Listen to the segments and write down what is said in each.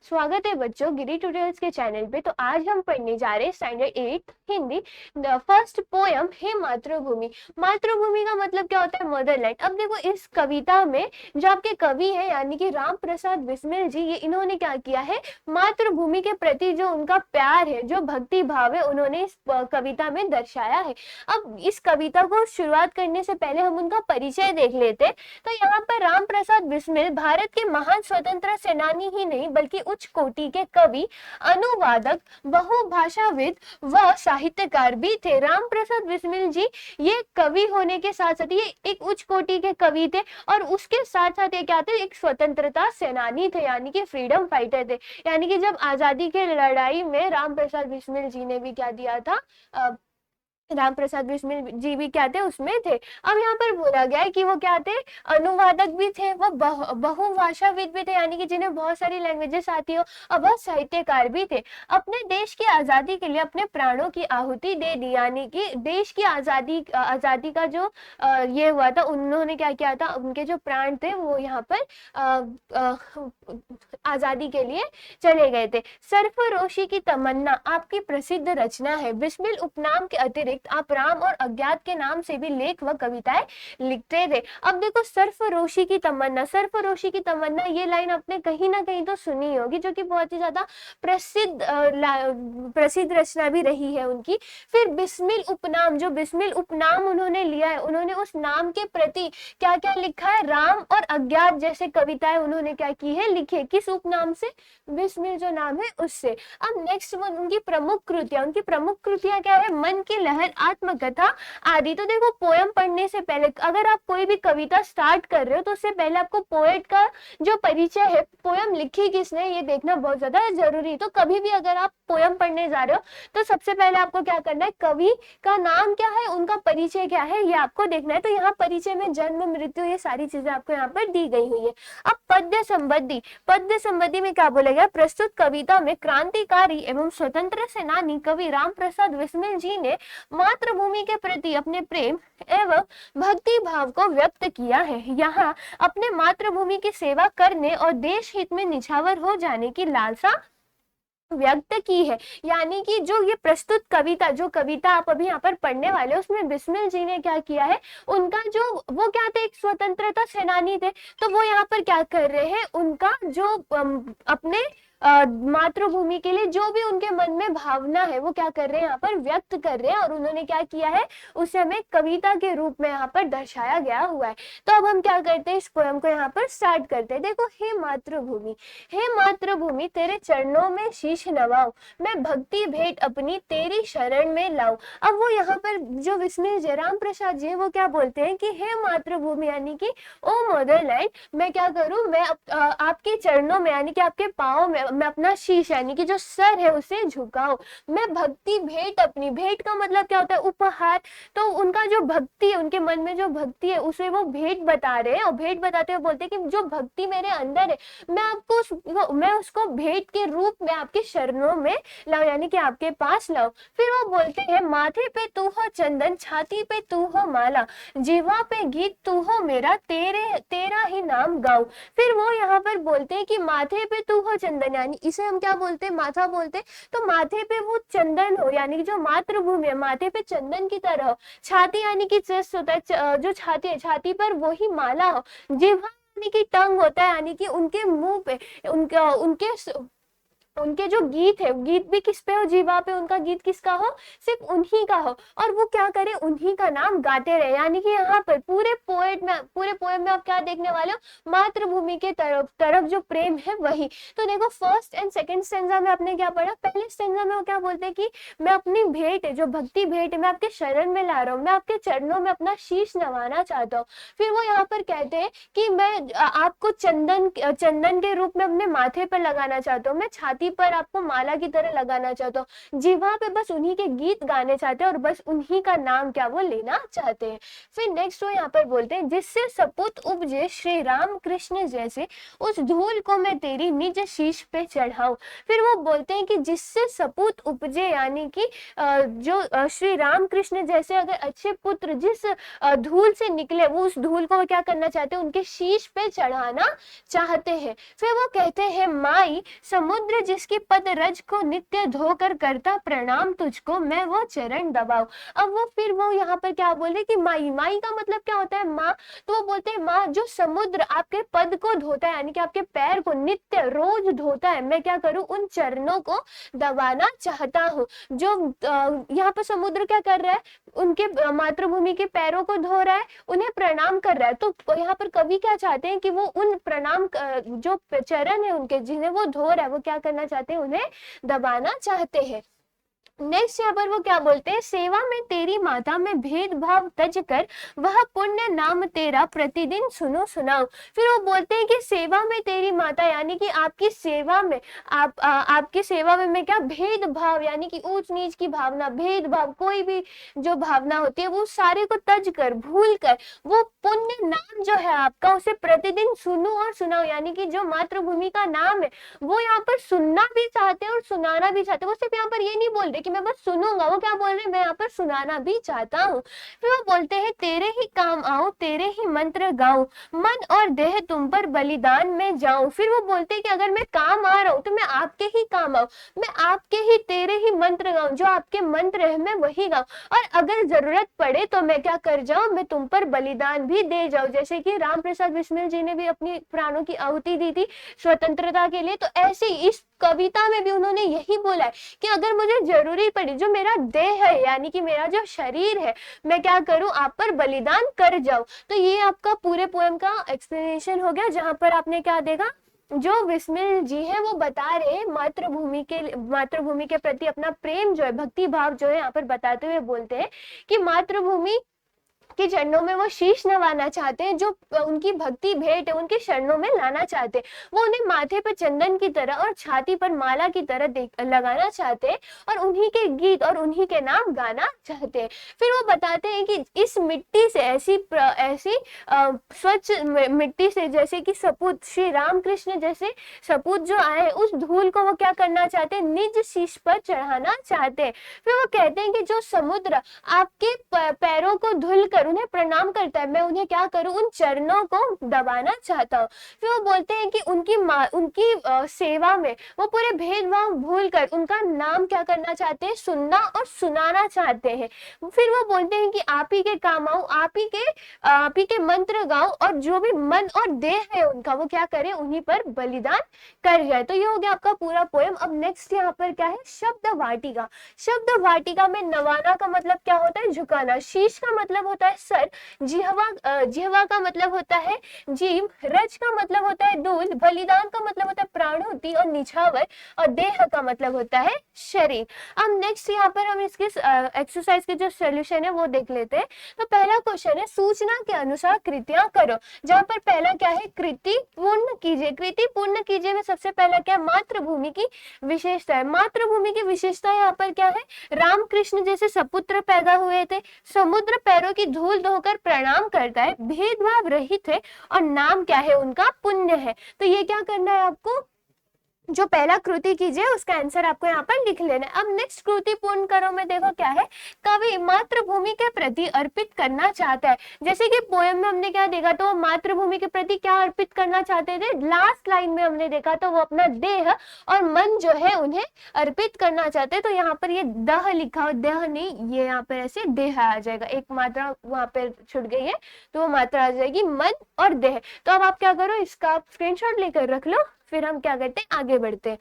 स्वागत है बच्चों गिरी ट्यूटोरियल्स के चैनल पे। तो आज हम पढ़ने जा रहे हैं स्टैंडर्ड 8 हिंदी फर्स्ट पोयम हे मातृभूमि। मातृभूमि का मतलब क्या होता है? मदरलैंड। अब देखो इस कविता में जो आपके कवि है यानी कि राम प्रसाद बिस्मिल जी, ये इन्होंने क्या किया है, मातृभूमि के प्रति जो उनका प्यार है, जो भक्ति भाव है, उन्होंने इस कविता में दर्शाया है। अब इस कविता को शुरुआत करने से पहले हम उनका परिचय देख लेते हैं। तो यहाँ पर राम प्रसाद बिस्मिल भारत के महान स्वतंत्रता सेनानी ही नहीं बल्कि उच्च कोटि के कवि, अनुवादक, बहुभाषाविद व साहित्यकार भी थे। राम प्रसाद बिस्मिल जी ये कवि होने के साथ साथ ये एक उच्च कोटि के कवि थे और उसके साथ साथ ये क्या थे, एक स्वतंत्रता सेनानी थे यानी कि फ्रीडम फाइटर थे। यानी कि जब आजादी की लड़ाई में राम प्रसाद बिस्मिल जी ने भी क्या दिया था, राम प्रसाद बिस्मिल जी भी क्या थे, उसमें थे। अब यहाँ पर बोला गया है कि वो क्या थे, अनुवादक भी थे, वो बहुभाषाविद भी थे यानी कि जिन्हें बहुत सारी लैंग्वेजेस आती हो, और बहुत साहित्यकार भी थे। अपने देश की आजादी के लिए अपने प्राणों की आहुति दे दी यानी कि देश की आजादी का जो ये हुआ था, उन्होंने क्या किया था, उनके जो प्राण थे वो यहाँ पर आजादी के लिए चले गए थे। सरफरोशी की तमन्ना आपकी प्रसिद्ध रचना है। बिस्मिल उपनाम के अतिरिक्त आप राम और अज्ञात के नाम से भी लेख व कविताएं लिखते थे। अब देखो सरफरोशी की तमन्ना, सरफरोशी की तमन्ना ये लाइन आपने कहीं ना कहीं तो सुनी होगी, जो कि बहुत ही ज्यादा प्रसिद्ध रचना भी रही है उनकी। फिर बिस्मिल उपनाम, जो बिस्मिल उपनाम उन्होंने लिया है, उन्होंने उस नाम के प्रति क्या क्या लिखा है, राम और अज्ञात जैसे कविताएं उन्होंने क्या की है, लिखी है। किस उपनाम से? बिस्मिल जो नाम है उससे। अब नेक्स्ट उनकी प्रमुख कृतियां, उनकी प्रमुख कृतियां क्या है, मन की लहर, आत्मकथा आदि। तो देखो पोयम पढ़ने से पहले अगर आप कोई भी कविता स्टार्ट कर रहे हो तो उससे पहले आपको पोएट का जो परिचय है, पोयम लिखी किसने, ये देखना बहुत ज्यादा जरूरी है। तो कभी भी अगर आप पोयम पढ़ने जा रहे हो तो सबसे पहले आपको क्या करना है, कवि का नाम क्या है, उनका परिचय क्या है, ये आपको देखना है। तो यहाँ परिचय में जन्म, मृत्यु, ये सारी चीजें आपको यहाँ पर दी गई हुई है। अब पद्य संबंधी, पद्य संबंधी में क्या बोला गया, प्रस्तुत कविता में क्रांतिकारी एवं स्वतंत्र सेनानी कवि राम प्रसाद बिस्मिल जी ने मातृभूमि के प्रति अपने प्रेम एवं भक्ति भाव को व्यक्त किया है। यहाँ अपने मातृभूमि की सेवा करने और देश हित में निछावर हो जाने की लालसा व्यक्त की है। यानी कि जो ये प्रस्तुत कविता, जो कविता आप अभी यहाँ पर पढ़ने वाले हो, उसमें बिस्मिल जी ने क्या किया है, उनका जो वो क्या थे, एक स्वतंत्रता सेनानी थे, तो वो यहाँ पर क्या कर रहे हैं, उनका जो अपने मातृभूमि के लिए जो भी उनके मन में भावना है वो क्या कर रहे हैं, यहाँ पर व्यक्त कर रहे हैं। और उन्होंने क्या किया है, उसे हमें कविता के रूप में यहाँ पर दर्शाया गया हुआ है। तो अब हम क्या करते हैं, इस पोयम को यहाँ पर स्टार्ट करते हैं। देखो, हे मातृभूमि, हे मातृभूमि तेरे चरणों में शीश नवाऊं, मैं भक्ति भेंट अपनी तेरी शरण में लाऊं। अब वो यहाँ पर जो बिस्मिल जयराम प्रसाद जी वो क्या बोलते हैं कि हे मातृभूमि यानी कि ओ मदरलैंड, मैं क्या करूं, मैं आपके चरणों में यानी कि आपके पाँव में मैं अपना शीश यानी कि जो सर है उसे झुकाऊं, मैं भक्ति भेंट अपनी, भेंट का मतलब क्या होता है, उपहार। तो उनका जो भक्ति है, उनके मन में जो भक्ति है उसे वो भेंट बता रहे हैं, और भेंट बताते हुए बोलते हैं कि जो भक्ति मेरे अंदर है मैं उसको भेंट के रूप में आपके शरणों में लाऊं यानी कि आपके पास लाऊं। फिर वो बोलते हैं, माथे पे तू हो चंदन, छाती पे तू हो माला, जीवा पे गीत तू हो मेरा, तेरा ही नाम गाऊं। फिर वो यहाँ पर बोलते हैं कि माथे पे तू हो चंदन, यानी इसे हम क्या बोलते हैं, माथा बोलते हैं। तो माथे पे वो चंदन हो यानी कि जो मातृभूमि है, माथे पे चंदन की तरह हो। छाती यानी कि चेस्ट होता है, जो छाती है, छाती पर वही माला हो। जिह्वा यानी कि टंग होता है यानी कि उनके मुंह पे, उनके जो गीत है, गीत भी किस पे हो, जीवा पे, उनका गीत किसका हो, सिर्फ उन्हीं का हो। और वो क्या करे, उन्हीं का नाम गाते रहे। यानी कि यहाँ पर पूरे पोएम में आप क्या देखने वाले हो, मातृभूमि के तरफ जो प्रेम है वही। तो देखो फर्स्ट एंड सेकंड स्टेंजा में आपने क्या पढ़ा, पहले स्टेंजा में वो क्या बोलते हैं कि मैं अपनी भेंट है, जो भक्ति भेंट है, मैं आपके शरण में ला रहा हूँ, मैं आपके चरणों में अपना शीश नवाना चाहता हूँ। फिर वो यहाँ पर कहते हैं कि मैं आपको चंदन के रूप में अपने माथे पर लगाना चाहता हूँ, मैं छाती वहीं पर आपको माला की तरह लगाना चाहते हो, जिह्वा पे बस उन्हीं के गीत गाने चाहते हैं और बस उन्हीं का नाम क्या वो लेना चाहते हैं। फिर नेक्स्ट वो यहाँ पर बोलते हैं, जिससे सपूत उपजे श्री राम कृष्ण जैसे, उस धूल को मैं तेरी निज शीश पे चढ़ाऊं। फिर वो बोलते हैं कि जिससे सपूत उपजे यानी कि जो श्री राम कृष्ण जैसे अगर अच्छे पुत्र जिस धूल से निकले, वो उस धूल को क्या करना चाहते हैं, उनके शीश पे चढ़ाना चाहते हैं। फिर वो कहते हैं, माई समुद्र जिसकी पद रज को नित्य धोकर करता प्रणाम तुझको, मैं वो चरण दबाऊं। अब वो फिर वो यहाँ पर क्या बोले कि माई, माई का मतलब क्या होता है, माँ। तो वो बोलते हैं, माँ जो समुद्र आपके पद को धोता है यानी कि आपके पैर को नित्य रोज धोता है, मैं क्या करूं, उन चरणों को दबाना चाहता हूँ। जो यहाँ पर समुद्र क्या कर रहा है, उनके मातृभूमि के पैरों को धो रहा है, उन्हें प्रणाम कर रहा है। तो यहाँ पर कवि क्या चाहते हैं कि वो उन प्रणाम जो चरण है उनके जिन्हें वो धो रहा है, वो क्या करना चाहते हैं, उन्हें दबाना चाहते हैं। नेक्स्ट यहाँ पर वो क्या बोलते हैं, सेवा में तेरी माता में भेदभाव तज कर, वह पुण्य नाम तेरा प्रतिदिन सुनो सुनाओ। फिर वो बोलते हैं कि सेवा में तेरी माता यानी कि आपकी सेवा में आपकी सेवा में मैं क्या भेदभाव यानी कि ऊंच नीच की भावना, भेदभाव कोई भी जो भावना होती है वो सारे को तज कर, भूल कर, वो पुण्य नाम जो है आपका उसे प्रतिदिन सुनो और सुनाओ। यानी कि जो मातृभूमि का नाम है वो यहाँ पर सुनना भी चाहते हैं और सुनाना भी चाहते हैं। वो सिर्फ यहाँ पर ये नहीं बोल रहे कि मैं बस सुनूंगा, वो क्या बोल रहे हैं, मैं यहाँ पर सुनाना भी चाहता हूँ। फिर वो बोलते हैं, तेरे ही काम आऊं, तेरे ही मंत्र गाऊं, मन और देह तुम पर बलिदान में जाऊं। फिर वो बोलते हैं कि अगर मैं काम आ रहा हूँ तो मैं आपके ही काम आऊं, मैं आपके ही तेरे ही मंत्र गाऊं, जो आपके मंत्र है मैं वही गाऊं, और अगर जरूरत पड़े तो मैं क्या कर जाऊं, मैं तुम पर बलिदान भी दे जाऊं। जैसे कि राम प्रसाद बिस्मिल जी ने भी अपनी प्राणों की आहुति दी थी स्वतंत्रता के लिए, तो ऐसे इस कविता में भी उन्होंने यही बोला है कि अगर मुझे जरूरी पड़ी, जो मेरा देह है यानी कि मेरा जो शरीर है, मैं क्या करूं, आप पर बलिदान कर जाऊं। तो ये आपका पूरे पोएम का एक्सप्लेनेशन हो गया, जहां पर आपने क्या देखा, जो बिस्मिल जी है वो बता रहे हैं मातृभूमि के प्रति अपना प्रेम जो है, भक्ति भाव जो है यहाँ पर बताते हुए बोलते हैं कि मातृभूमि के चरणों में वो शीश नवाना चाहते हैं, जो उनकी भक्ति भेंट है उनके चरणों में लाना चाहते हैं। वो उन्हें माथे पर चंदन की तरह और छाती पर माला की तरह लगाना चाहते हैं और उन्हीं के गीत और उन्हीं के नाम गाना चाहते हैं। फिर वो बताते हैं कि इस मिट्टी से ऐसी स्वच्छ मिट्टी से, जैसे कि सपूत श्री रामकृष्ण जैसे सपूत जो आए, उस धूल को वो क्या करना चाहते हैं, निज शीश पर चढ़ाना चाहते हैं। फिर वो कहते हैं कि जो समुद्र आपके पैरों को धुल कर उन्हें प्रणाम करता है, मैं उन्हें क्या करूं, उन चरणों को दबाना चाहता हूँ। फिर वो बोलते हैं कि उनकी सेवा में वो पूरे भेदभाव भूल कर उनका नाम क्या करना चाहते हैं, सुनना और सुनाना चाहते हैं। फिर वो बोलते हैं कि आप ही के काम आऊं, आप ही के मंत्र गाऊं, और जो भी मन और देह है उनका वो क्या करे, उन्हीं पर बलिदान कर जाए। तो ये हो गया आपका पूरा पोएम। अब नेक्स्ट यहाँ पर क्या है, शब्द वाटिका। शब्द वाटिका में नवाना का मतलब क्या होता है, झुकाना, शीश का मतलब होता है सर, जिह्वा का मतलब होता है जीव, रज का मतलब होता है धूल, बलिदान का मतलब होता है प्राणोति और निछावर, और देह का मतलब होता है शरीर। अब नेक्स्ट यहाँ पर हम इसके एक्सरसाइज के जो सोल्यूशन है वो देख लेते हैं। तो पहला क्वेश्चन है, सूचना के अनुसार कृतियां करो। जहाँ पर पहला क्या है, कृति पूर्ण कीजिए। कृति पूर्ण कीजिए में सबसे पहला क्या, मातृभूमि की विशेषता है। मातृभूमि की विशेषता यहाँ पर क्या है, रामकृष्ण जैसे सपुत्र पैदा हुए थे, समुद्र पैरों की धूल धोकर प्रणाम करता है, भेदभाव रहित है, और नाम क्या है उनका, पुण्य है। तो ये क्या करना है आपको, जो पहला कृति कीजिए उसका आंसर आपको यहाँ पर लिख लेना है। अब नेक्स्ट कृति पूर्ण करो में देखो क्या है, कवि मातृभूमि के प्रति अर्पित करना चाहता है। जैसे कि पोएम में हमने क्या देखा, तो मातृभूमि के प्रति क्या अर्पित करना चाहते थे, लास्ट लाइन में हमने देखा तो वो अपना देह और मन जो है उन्हें अर्पित करना चाहते हैं। तो यहाँ पर ये दह लिखा हो, देह नहीं, ये यहाँ पर ऐसे देह आ जाएगा, एक मात्रा वहां पर छुट गई है तो वो मात्रा आ जाएगी मन और देह। तो अब आप क्या करो, इसका आप स्क्रीनशॉट लेकर रख लो, फिर हम क्या करते हैं, आगे बढ़ते हैं।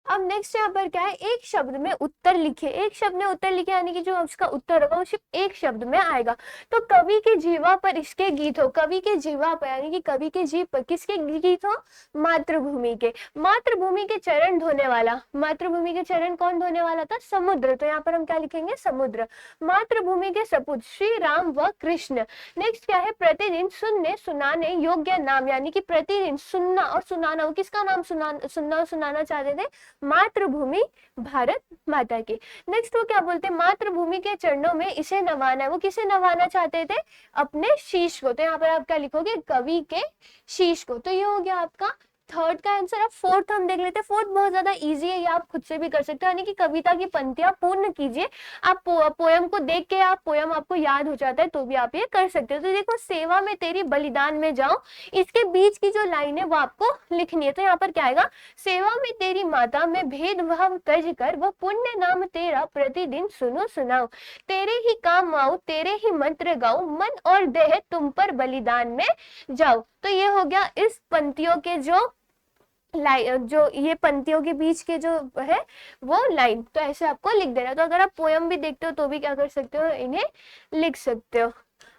अब नेक्स्ट यहाँ पर क्या है, एक शब्द में उत्तर लिखे, एक शब्द में उत्तर लिखे यानी कि जो उसका उत्तर होगा वो सिर्फ एक शब्द में आएगा। तो कवि के जीवा पर इसके गीत हो, कवि के जीवा पर यानी कि कवि के जीव पर किसके गीत हो, मातृभूमि के। मातृभूमि के चरण धोने वाला, मातृभूमि के चरण कौन धोने वाला था, समुद्र, तो यहाँ पर हम क्या लिखेंगे, समुद्र। मातृभूमि के सपूत श्री राम व कृष्ण। नेक्स्ट क्या है, प्रतिदिन सुनने सुनाने योग्य नाम, यानी कि प्रतिदिन सुनना और सुनाना, वो किसका नाम सुनना और सुनाना चाहते थे, मातृभूमि भारत माता की। नेक्स्ट वो क्या बोलते हैं, मातृभूमि के चरणों में इसे नवाना है, वो किसे नवाना चाहते थे, अपने शीश को। तो यहाँ पर आप क्या लिखोगे, कवि के शीश को। तो ये हो गया आपका थर्ड का आंसर। अब फोर्थ हम देख लेते हैं। फोर्थ बहुत ज्यादा इजी है, ये आप खुद से भी कर सकते हो, यानी कि कविता की पंक्तियां पूर्ण कीजिए। आप पोयम को देख के आप पोयम आपको याद हो जाता है तो भी आप ये कर सकते हो। तो देखो, सेवा में तेरी बलिदान में जाओ, इसके बीच की जो लाइन है वो आपको लिखनी है। तो यहाँ पर क्या आएगा, सेवा में तेरी माता में भेदभाव तज कर, वह पुण्य नाम तेरा प्रतिदिन सुनो सुनाओ, तेरे ही काम आओ तेरे ही मंत्र गाओ, मन और देह तुम पर बलिदान में जाओ। तो ये हो गया इस पंक्तियों के जो ये पंक्तियों के बीच के जो है वो लाइन, तो ऐसे आपको लिख देना। तो अगर आप पोयम भी देखते हो तो भी क्या कर सकते हो, इन्हें लिख सकते हो।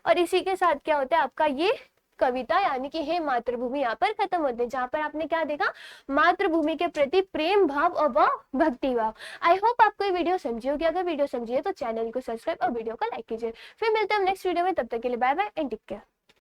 और इसी के साथ क्या होता है, आपका ये कविता यानी कि हे मातृभूमि यहाँ पर खत्म होते हैं, जहाँ पर आपने क्या देखा, मातृभूमि के प्रति प्रेम भाव और भक्ति भाव। आई होप आपको ये वीडियो समझी होगी। अगर वीडियो समझी है तो चैनल को सब्सक्राइब और वीडियो को लाइक कीजिए। फिर मिलते हैं हम नेक्स्ट वीडियो में, तब तक के लिए bye bye and take care.